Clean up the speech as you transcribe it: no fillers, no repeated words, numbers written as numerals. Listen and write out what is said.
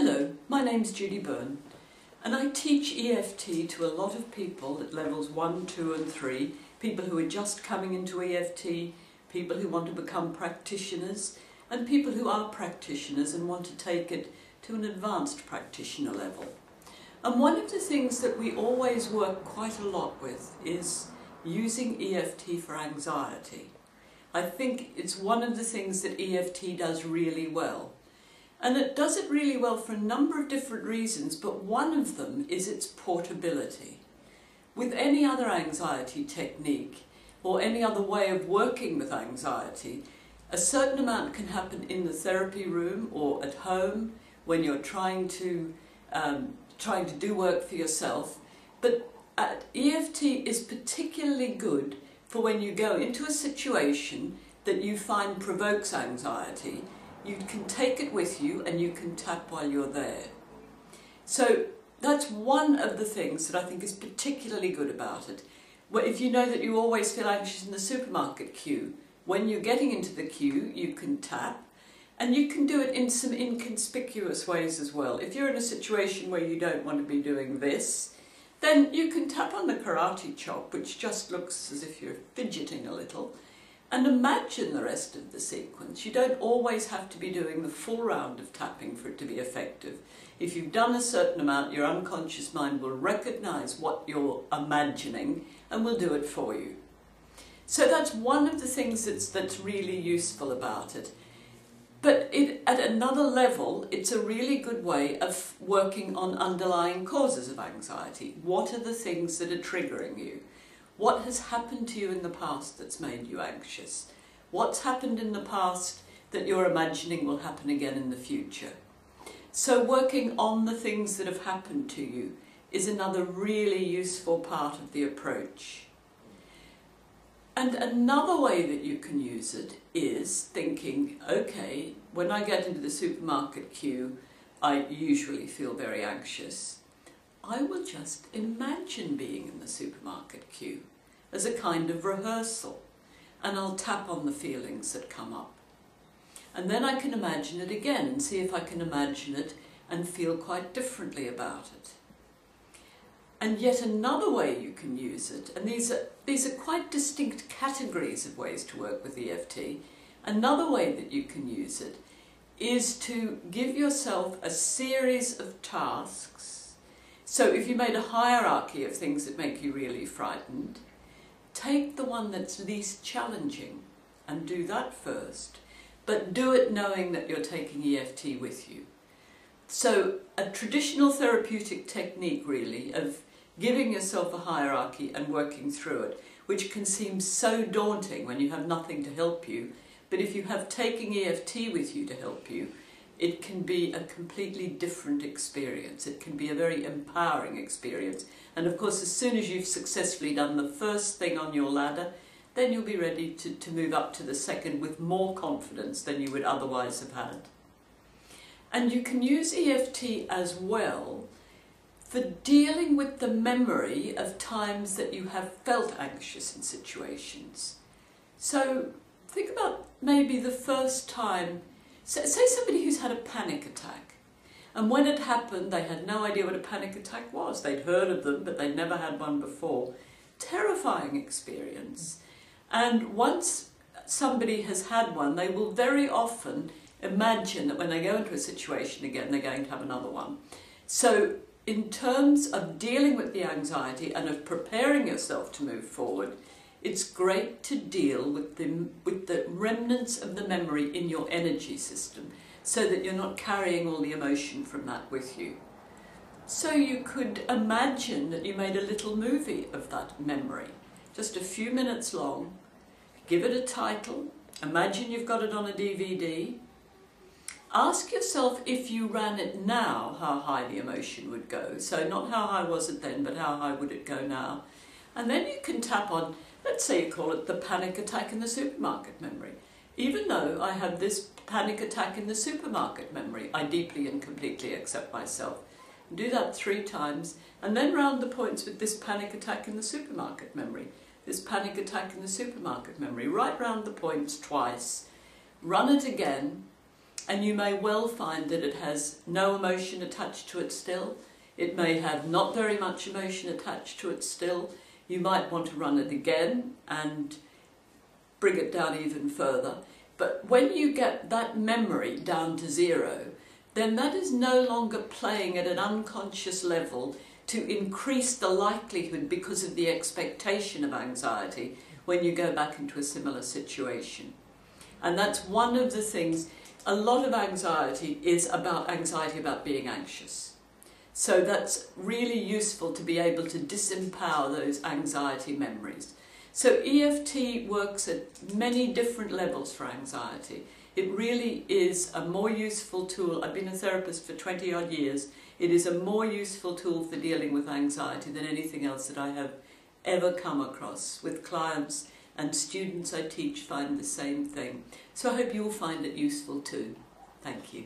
Hello, my name's Judy Byrne and I teach EFT to a lot of people at levels 1, 2 and 3, people who are just coming into EFT, people who want to become practitioners and people who are practitioners and want to take it to an advanced practitioner level. And one of the things that we always work quite a lot with is using EFT for anxiety. I think it's one of the things that EFT does really well. And it does it really well for a number of different reasons, but one of them is its portability. With any other anxiety technique or any other way of working with anxiety, a certain amount can happen in the therapy room or at home when you're trying to do work for yourself. But EFT is particularly good for when you go into a situation that you find provokes anxiety. You can take it with you and you can tap while you're there. So that's one of the things that I think is particularly good about it. Well, if you know that you always feel anxious in the supermarket queue, when you're getting into the queue you can tap, and you can do it in some inconspicuous ways as well. If you're in a situation where you don't want to be doing this, then you can tap on the karate chop, which just looks as if you're fidgeting a little, and imagine the rest of the sequence. You don't always have to be doing the full round of tapping for it to be effective. If you've done a certain amount, your unconscious mind will recognise what you're imagining and will do it for you. So that's one of the things that's really useful about it. But at another level, it's a really good way of working on underlying causes of anxiety. What are the things that are triggering you? What has happened to you in the past that's made you anxious? What's happened in the past that you're imagining will happen again in the future? So working on the things that have happened to you is another really useful part of the approach. And another way that you can use it is thinking, okay, when I get into the supermarket queue, I usually feel very anxious. I will just imagine being in the supermarket queue as a kind of rehearsal, and I'll tap on the feelings that come up. And then I can imagine it again and see if I can imagine it and feel quite differently about it. And yet another way you can use it, and these are quite distinct categories of ways to work with EFT, another way that you can use it is to give yourself a series of tasks. So if you made a hierarchy of things that make you really frightened, take the one that's least challenging and do that first, but do it knowing that you're taking EFT with you. So a traditional therapeutic technique really of giving yourself a hierarchy and working through it, which can seem so daunting when you have nothing to help you, but if you have taking EFT with you to help you, it can be a completely different experience. It can be a very empowering experience. And of course, as soon as you've successfully done the first thing on your ladder, then you'll be ready to move up to the second with more confidence than you would otherwise have had. And you can use EFT as well for dealing with the memory of times that you have felt anxious in situations. So think about maybe the first time. Say somebody who's had a panic attack, and when it happened they had no idea what a panic attack was. They'd heard of them but they'd never had one before. Terrifying experience. And once somebody has had one, they will very often imagine that when they go into a situation again they're going to have another one. So in terms of dealing with the anxiety and of preparing yourself to move forward, it's great to deal with the remnants of the memory in your energy system so that you're not carrying all the emotion from that with you. So you could imagine that you made a little movie of that memory, just a few minutes long. Give it a title. Imagine you've got it on a DVD. Ask yourself, if you ran it now, how high the emotion would go. So not how high was it then, but how high would it go now. And then you can tap on, let's say you call it the panic attack in the supermarket memory. Even though I have this panic attack in the supermarket memory, I deeply and completely accept myself. Do that 3 times, and then round the points with this panic attack in the supermarket memory. This panic attack in the supermarket memory, right round the points twice. Run it again, and you may well find that it has no emotion attached to it still. It may have not very much emotion attached to it still. You might want to run it again and bring it down even further. But when you get that memory down to zero, then that is no longer playing at an unconscious level to increase the likelihood because of the expectation of anxiety when you go back into a similar situation. And that's one of the things. A lot of anxiety is about anxiety about being anxious. So that's really useful to be able to disempower those anxiety memories. So EFT works at many different levels for anxiety. It really is a more useful tool. I've been a therapist for 20 odd years. It is a more useful tool for dealing with anxiety than anything else that I have ever come across. With clients and students I teach find the same thing. So I hope you'll find it useful too. Thank you.